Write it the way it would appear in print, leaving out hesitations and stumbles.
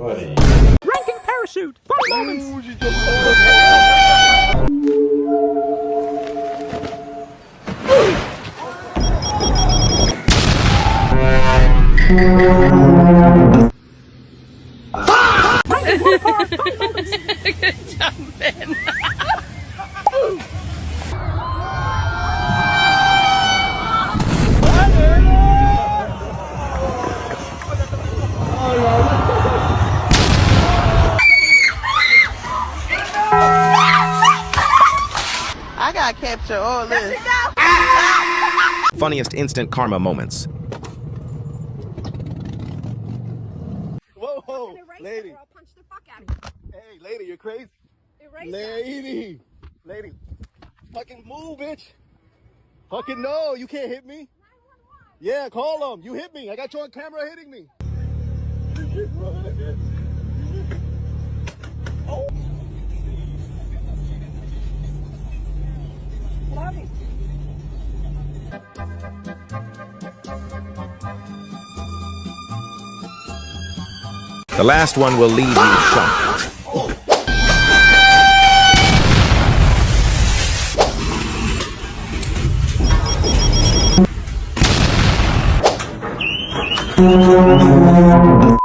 funny. Ranking parachute. 5 moments. Ranking Waterpark. 5 moments. Good job, Ben. I gotta capture all this. Funniest instant karma moments. Whoa, lady. I'll punch the fuck out of you. Hey, lady, you're crazy. Erase Lady. Fucking move, bitch. Fucking no, you can't hit me. Yeah, call them. You hit me. I got you on camera hitting me. The last one will leave you shocked. Oh.